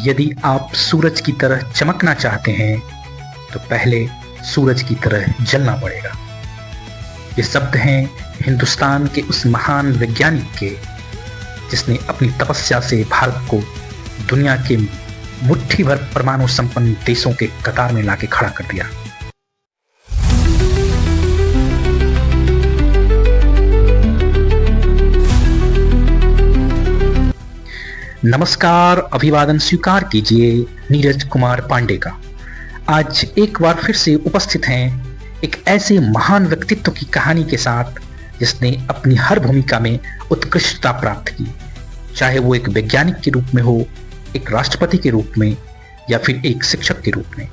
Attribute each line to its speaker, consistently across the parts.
Speaker 1: यदि आप सूरज की तरह चमकना चाहते हैं तो पहले सूरज की तरह जलना पड़ेगा। ये शब्द हैं हिंदुस्तान के उस महान वैज्ञानिक के जिसने अपनी तपस्या से भारत को दुनिया के मुट्ठी भर परमाणु संपन्न देशों के कतार में लाके खड़ा कर दिया। नमस्कार, अभिवादन स्वीकार कीजिए नीरज कुमार पांडे का। आज एक बार फिर से उपस्थित हैं एक ऐसे महान व्यक्तित्व की कहानी के साथ जिसने अपनी हर भूमिका में उत्कृष्टता प्राप्त की, चाहे वो एक वैज्ञानिक के रूप में हो, एक राष्ट्रपति के रूप में या फिर एक शिक्षक के रूप में।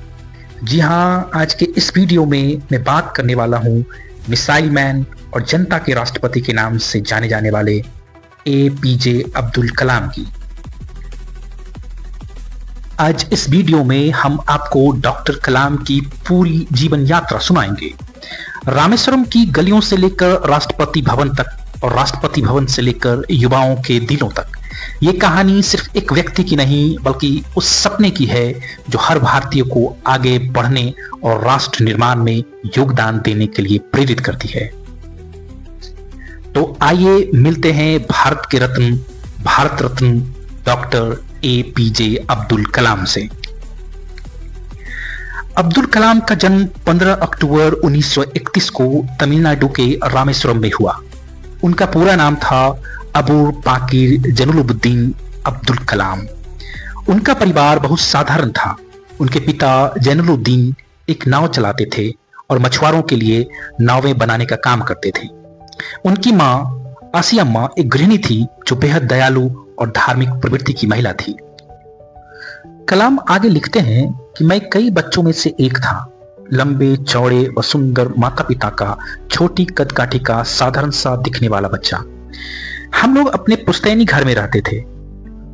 Speaker 1: जी हाँ, आज के इस वीडियो में मैं बात करने वाला हूँ मिसाइल मैन और जनता के राष्ट्रपति के नाम से जाने जाने वाले APJ अब्दुल कलाम की। आज इस वीडियो में हम आपको डॉक्टर कलाम की पूरी जीवन यात्रा सुनाएंगे, रामेश्वरम की गलियों से लेकर राष्ट्रपति भवन तक और राष्ट्रपति भवन से लेकर युवाओं के दिलों तक। ये कहानी सिर्फ एक व्यक्ति की नहीं बल्कि उस सपने की है जो हर भारतीय को आगे बढ़ने और राष्ट्र निर्माण में योगदान देने के लिए प्रेरित करती है। तो आइए मिलते हैं भारत रत्न डॉक्टर APJ अब्दुल कलाम से। अब्दुल कलाम का जन्म 15 अक्टूबर 1931 को तमिलनाडु के रामेश्वरम में हुआ। उनका पूरा नाम था अबुल पाकिर जैनुलब्दीन अब्दुल कलाम। उनका परिवार बहुत साधारण था। उनके पिता जैनुलब्दीन एक नाव चलाते थे और मछुआरों के लिए नावें बनाने का काम करते थे। उनकी माँ आसियम्मा एक गृहिणी थी जो बेहद दयालु और धार्मिक प्रवृत्ति की महिला थी। कलाम आगे लिखते हैं कि मैं कई बच्चों में से एक था, लंबे चौड़े व सुंदर माता पिता का छोटी कदकाठी का साधारण सा दिखने वाला बच्चा। हम लोग अपने पुश्तैनी घर में रहते थे।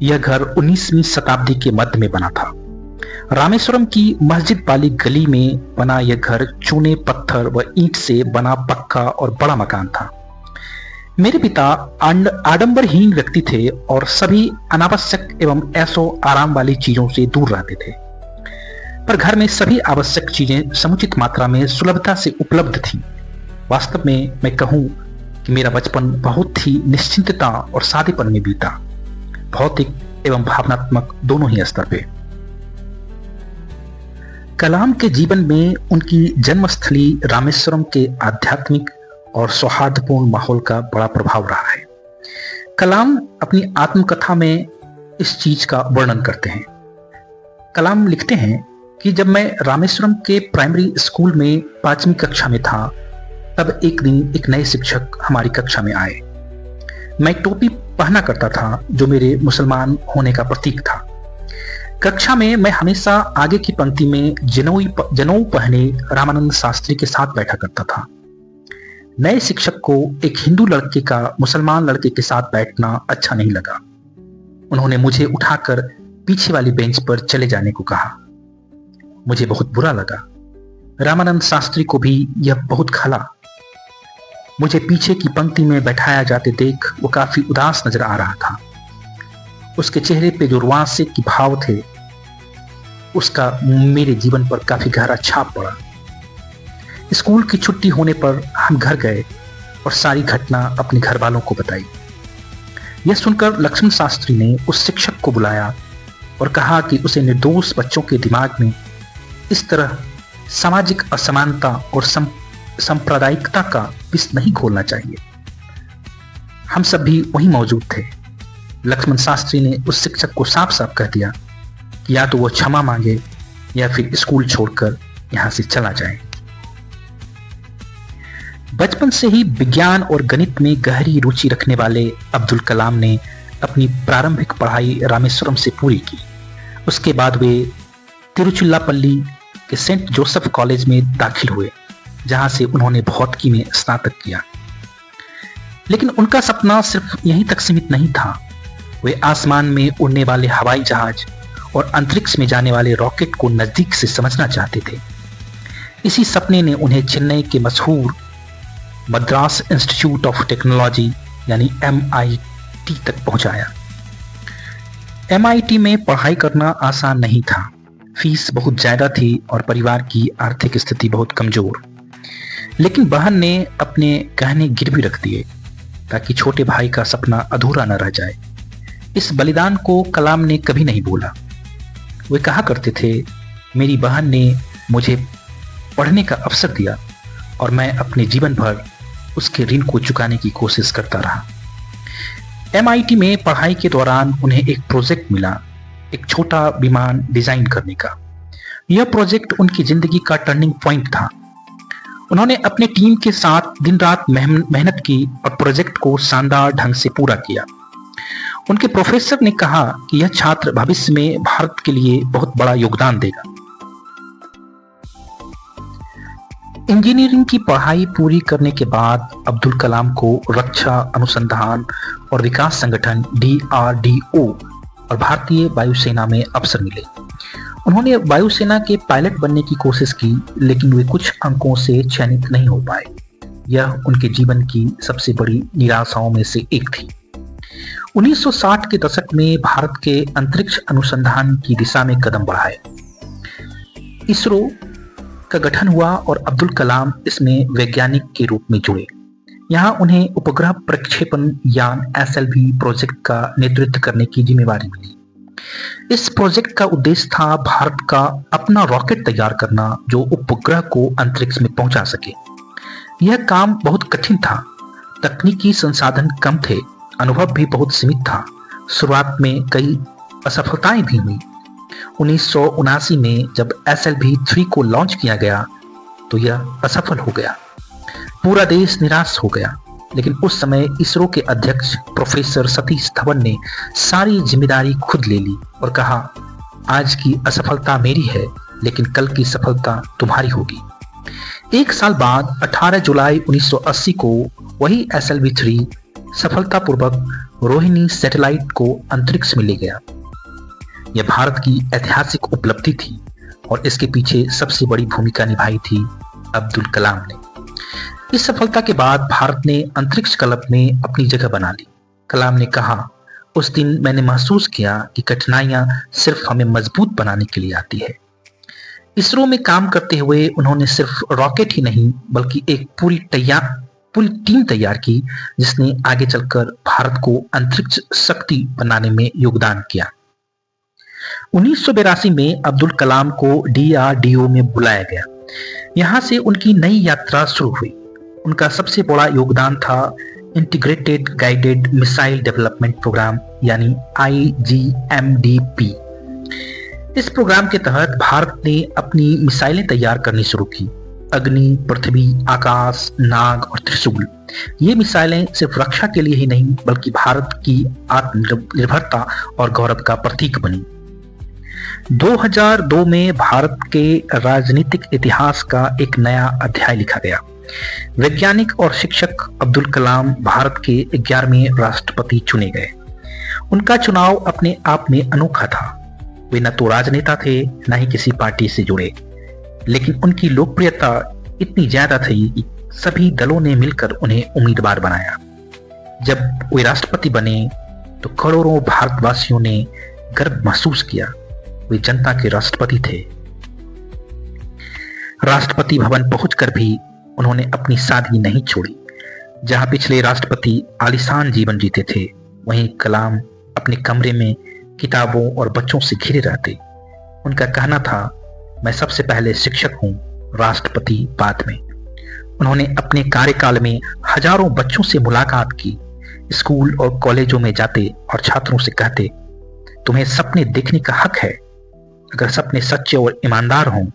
Speaker 1: यह घर 19वीं शताब्दी के मध्य में बना था। रामेश्वरम की मस्जिद वाली गली में बना यह घर चूने पत्थर व ईंट से बना पक्का और बड़ा मकान था। मेरे पिता आडंबरहीन व्यक्ति थे और सभी अनावश्यक एवं ऐशो आराम वाली चीजों से दूर रहते थे, पर घर में सभी आवश्यक चीजें समुचित मात्रा में सुलभता से उपलब्ध थीं। वास्तव में मैं कहूं कि मेरा बचपन बहुत ही निश्चिंतता और सादेपन में बीता, भौतिक एवं भावनात्मक दोनों ही स्तर पे। कलाम के जीवन में उनकी जन्मस्थली रामेश्वरम के आध्यात्मिक और सौहार्दपूर्ण माहौल का बड़ा प्रभाव रहा है। कलाम अपनी आत्मकथा में इस चीज का वर्णन करते हैं। कलाम लिखते हैं कि जब मैं रामेश्वरम के प्राइमरी स्कूल में 5वीं कक्षा में था, तब एक दिन एक नए शिक्षक हमारी कक्षा में आए। मैं टोपी पहना करता था जो मेरे मुसलमान होने का प्रतीक था। कक्षा में मैं हमेशा आगे की पंक्ति में जनेऊ पहने रामानंद शास्त्री के साथ बैठा करता था। नए शिक्षक को एक हिंदू लड़के का मुसलमान लड़के के साथ बैठना अच्छा नहीं लगा। उन्होंने मुझे उठाकर पीछे वाली बेंच पर चले जाने को कहा। मुझे बहुत बुरा लगा। रामानंद शास्त्री को भी यह बहुत खला। मुझे पीछे की पंक्ति में बैठाया जाते देख वो काफी उदास नजर आ रहा था। उसके चेहरे पे जो रुआंसे की भाव थे, उसका मेरे जीवन पर काफी गहरा छाप पड़ा। स्कूल की छुट्टी होने पर हम घर गए और सारी घटना अपने घर वालों को बताई। यह सुनकर लक्ष्मण शास्त्री ने उस शिक्षक को बुलाया और कहा कि उसे निर्दोष बच्चों के दिमाग में इस तरह सामाजिक असमानता और सांप्रदायिकता का विष नहीं घोलना चाहिए। हम सब भी वहीं मौजूद थे। लक्ष्मण शास्त्री ने उस शिक्षक को साफ साफ कह दिया कि या तो वो क्षमा मांगे या फिर स्कूल छोड़कर यहां से चला जाए। बचपन से ही विज्ञान और गणित में गहरी रुचि रखने वाले अब्दुल कलाम ने अपनी प्रारंभिक पढ़ाई रामेश्वरम से पूरी की। उसके बाद वे तिरुचिरापल्ली के सेंट जोसेफ कॉलेज में दाखिल हुए, जहां से उन्होंने भौतिकी में स्नातक किया। लेकिन उनका सपना सिर्फ यहीं तक सीमित नहीं था। वे आसमान में उड़ने वाले हवाई जहाज और अंतरिक्ष में जाने वाले रॉकेट को नजदीक से समझना चाहते थे। इसी सपने ने उन्हें चेन्नई के मशहूर मद्रास इंस्टीट्यूट ऑफ टेक्नोलॉजी यानी MIT तक पहुंचाया। MIT में पढ़ाई करना आसान नहीं था। फीस बहुत ज्यादा थी और परिवार की आर्थिक स्थिति बहुत कमजोर। लेकिन बहन ने अपने गहने गिरवी रख दिए ताकि छोटे भाई का सपना अधूरा न रह जाए। इस बलिदान को कलाम ने कभी नहीं भूला। वे कहा करते थे, मेरी बहन ने मुझे पढ़ने का अवसर दिया और मैं अपने जीवन भर उसके ऋण को चुकाने की कोशिश करता रहा। MIT में पढ़ाई के दौरान उन्हें एक प्रोजेक्ट मिला, एक छोटा विमान डिजाइन करने का। यह प्रोजेक्ट उनकी जिंदगी का टर्निंग पॉइंट था। उन्होंने अपने टीम के साथ दिन रात मेहनत की और प्रोजेक्ट को शानदार ढंग से पूरा किया। उनके प्रोफेसर ने कहा कि यह छात्र भविष्य में भारत के लिए बहुत बड़ा योगदान देगा। इंजीनियरिंग की पढ़ाई पूरी करने के बाद अब्दुल कलाम को रक्षा अनुसंधान और विकास संगठन DRDO और भारतीय वायुसेना में अवसर मिले। उन्होंने वायुसेना के पायलट बनने की कोशिश की, लेकिन वे कुछ अंकों से चयनित नहीं हो पाए। यह उनके जीवन की सबसे बड़ी निराशाओं में से एक थी। 1960 के दशक में भारत के अंतरिक्ष अनुसंधान की दिशा में कदम बढ़ाए। इसरो का गठन हुआ और अब्दुल कलाम इसमें वैज्ञानिक के रूप में जुड़े। यहाँ उन्हें उपग्रह प्रक्षेपण यान SLV प्रोजेक्ट का नेतृत्व करने की जिम्मेदारी मिली। इस प्रोजेक्ट का उद्देश्य था भारत का अपना रॉकेट तैयार करना जो उपग्रह को अंतरिक्ष में पहुंचा सके। यह काम बहुत कठिन था, तकनीकी संसाधन कम थे, अनुभव भी बहुत सीमित था। शुरुआत में कई असफलताएं भी हुई। 1979 में जब SLV-3 को लॉन्च किया गया तो यह असफल हो गया। पूरा देश निराश हो गया। लेकिन उस समय इसरो के अध्यक्ष प्रोफेसर सतीश धवन ने सारी जिम्मेदारी खुद ले ली और कहा, आज की असफलता मेरी है, लेकिन कल की सफलता तुम्हारी होगी। एक साल बाद 18 जुलाई 1980 को वही SLV-3 सफलतापूर्वक रोहिणी सैटेलाइट को अंतरिक्ष में ले गया। यह भारत की ऐतिहासिक उपलब्धि थी और इसके पीछे सबसे बड़ी भूमिका निभाई थी अब्दुल कलाम ने। इस सफलता के बाद भारत ने अंतरिक्ष क्लब में अपनी जगह बना ली। कलाम ने कहा, उस दिन मैंने महसूस किया कि कठिनाइयां सिर्फ हमें मजबूत बनाने के लिए आती है। इसरो में काम करते हुए उन्होंने सिर्फ रॉकेट ही नहीं बल्कि एक पूरी टीम तैयार की, जिसने आगे चलकर भारत को अंतरिक्ष शक्ति बनाने में योगदान किया। 1982 में अब्दुल कलाम को DRDO में बुलाया गया। यहां से उनकी नई यात्रा शुरू हुई। उनका सबसे बड़ा योगदान था integrated guided missile development programme यानी IGMDP। इस प्रोग्राम के तहत भारत ने अपनी मिसाइलें तैयार करनी शुरू की। अग्नि, पृथ्वी, आकाश, नाग और त्रिशूल। ये मिसाइलें सिर्फ रक्षा के लिए ही नहीं बल्कि भारत की आत्मनिर्भरता और गौरव का प्रतीक बनी। 2002 में भारत के राजनीतिक इतिहास का एक नया अध्याय लिखा गया। वैज्ञानिक और शिक्षक अब्दुल कलाम भारत के 11वें राष्ट्रपति चुने गए। उनका चुनाव अपने आप में अनोखा था। वे न तो राजनेता थे, न ही किसी पार्टी से जुड़े, लेकिन उनकी लोकप्रियता इतनी ज्यादा थी कि सभी दलों ने मिलकर उन्हें उम्मीदवार बनाया। जब वे राष्ट्रपति बने तो करोड़ों भारतवासियों ने गर्व महसूस किया। वे जनता के राष्ट्रपति थे। राष्ट्रपति भवन पहुंचकर भी उन्होंने अपनी सादगी नहीं छोड़ी। जहां पिछले राष्ट्रपति आलीशान जीवन जीते थे, वहीं कलाम अपने कमरे में किताबों और बच्चों से घिरे रहते। उनका कहना था, मैं सबसे पहले शिक्षक हूं, राष्ट्रपति बाद में। उन्होंने अपने कार्यकाल में हजारों बच्चों से मुलाकात की। स्कूल और कॉलेजों में जाते और छात्रों से कहते, तुम्हें सपने देखने का हक है। अगर सपने सच्चे और ईमानदार हों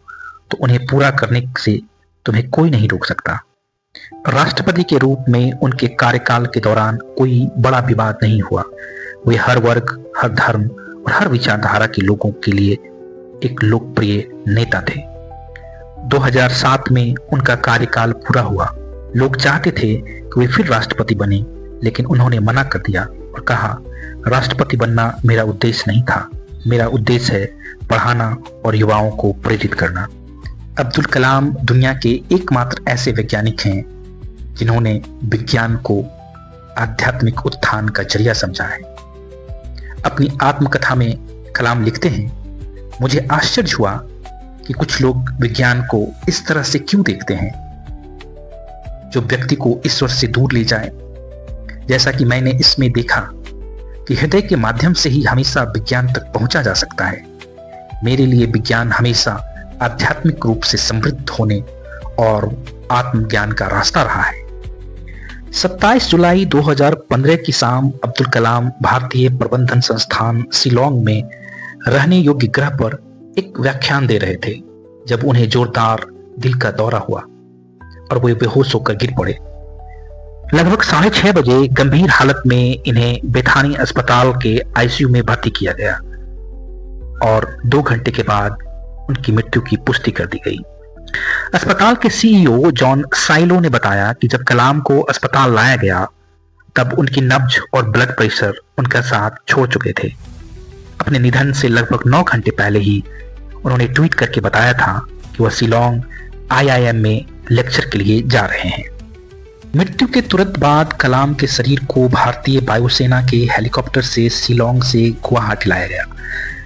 Speaker 1: तो उन्हें पूरा करने से तुम्हें कोई नहीं रोक सकता। राष्ट्रपति के रूप में उनके कार्यकाल के दौरान कोई बड़ा विवाद नहीं हुआ। वे हर वर्ग, हर धर्म और हर विचारधारा के लोगों के लिए एक लोकप्रिय नेता थे। 2007 में उनका कार्यकाल पूरा हुआ। लोग चाहते थे कि वे फिर राष्ट्रपति बने, लेकिन उन्होंने मना कर दिया और कहा, राष्ट्रपति बनना मेरा उद्देश्य नहीं था। मेरा उद्देश्य है पढ़ाना और युवाओं को प्रेरित करना। अब्दुल कलाम दुनिया के एकमात्र ऐसे वैज्ञानिक हैं जिन्होंने विज्ञान को आध्यात्मिक उत्थान का जरिया समझा है। अपनी आत्मकथा में कलाम लिखते हैं, मुझे आश्चर्य हुआ कि कुछ लोग विज्ञान को इस तरह से क्यों देखते हैं जो व्यक्ति को ईश्वर से दूर ले जाए। जैसा कि मैंने इसमें देखा कि हृदय के माध्यम से ही हमेशा विज्ञान तक पहुंचा जा सकता है। मेरे लिए विज्ञान हमेशा आध्यात्मिक रूप से समृद्ध होने और आत्मज्ञान का रास्ता रहा है। 27 जुलाई 2015 की शाम अब्दुल कलाम भारतीय प्रबंधन संस्थान शिलोंग में रहने योग्य ग्रह पर एक व्याख्यान दे रहे थे जब उन्हें जोरदार दिल का दौरा हुआ और वे बेहोश होकर गिर पड़े। लगभग 6:30 बजे गंभीर हालत में इन्हें बेथानी अस्पताल के आईसीयू में भर्ती किया गया और 2 घंटे के बाद उनकी मृत्यु की पुष्टि कर दी गई। अस्पताल के सीईओ जॉन साइलो ने बताया कि जब कलाम को अस्पताल लाया गया तब उनकी नब्ज और ब्लड प्रेशर उनका साथ छोड़ चुके थे। अपने निधन से लगभग 9 घंटे पहले ही उन्होंने ट्वीट करके बताया था कि वह शिलोंग IIM में लेक्चर के लिए जा रहे हैं। मृत्यु के तुरंत बाद कलाम के शरीर को भारतीय वायुसेना के हेलीकॉप्टर से शिलोंग से गुवाहाटी लाया गया,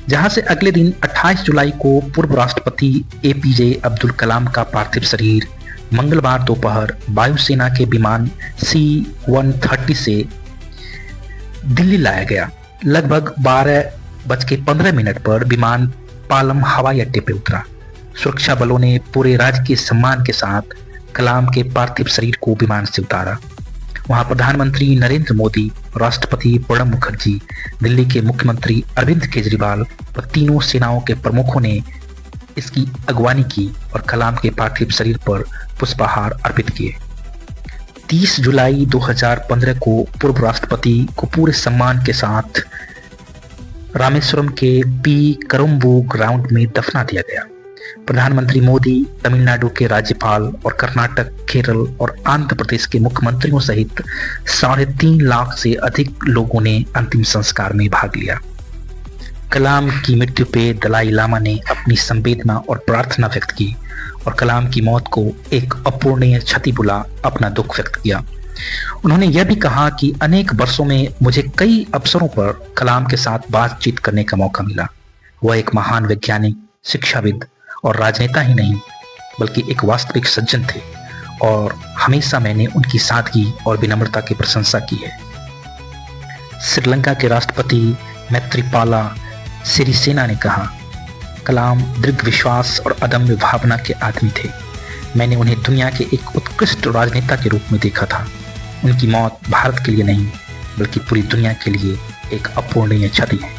Speaker 1: जहां से अगले दिन 28 जुलाई को पूर्व राष्ट्रपति APJ अब्दुल कलाम का पार्थिव शरीर मंगलवार दोपहर वायुसेना के विमान C-130 से दिल्ली लाया गया। लगभग 12:15 पर विमान पालम हवाई अड्डे पर उतरा। सुरक्षा बलों ने पूरे राजकीय सम्मान के साथ कलाम के पार्थिव शरीर को विमान से उतारा। वहां प्रधानमंत्री नरेंद्र मोदी, राष्ट्रपति प्रणब मुखर्जी, दिल्ली के मुख्यमंत्री अरविंद केजरीवाल और तीनों सेनाओं के प्रमुखों ने इसकी अगवानी की और कलाम के पार्थिव शरीर पर पुष्पहार अर्पित किए। 30 जुलाई 2015 को पूर्व राष्ट्रपति को पूरे सम्मान के साथ रामेश्वरम के P करम्बू ग्राउंड में दफना दिया गया। प्रधानमंत्री मोदी, तमिलनाडु के राज्यपाल और कर्नाटक, केरल और आंध्र प्रदेश के मुख्यमंत्रियों सहित 3.5 लाख से अधिक लोगों ने अंतिम संस्कार में भाग लिया। कलाम की मृत्यु पे दलाई लामा ने अपनी संवेदना और प्रार्थना व्यक्त की और कलाम की मौत को एक अपूरणीय क्षति बुला अपना दुख व्यक्त किया। उन्होंने यह भी कहा कि अनेक वर्षों में मुझे कई अवसरों पर कलाम के साथ बातचीत करने का मौका मिला। वह एक महान वैज्ञानिक, शिक्षाविद और राजनेता ही नहीं बल्कि एक वास्तविक सज्जन थे और हमेशा मैंने उनकी सादगी और विनम्रता की प्रशंसा की है। श्रीलंका के राष्ट्रपति मैत्रीपाला सिरिसेना ने कहा, कलाम दृढ़ विश्वास और अदम्य भावना के आदमी थे। मैंने उन्हें दुनिया के एक उत्कृष्ट राजनेता के रूप में देखा था। उनकी मौत भारत के लिए नहीं बल्कि पूरी दुनिया के लिए एक अपूरणीय क्षति है।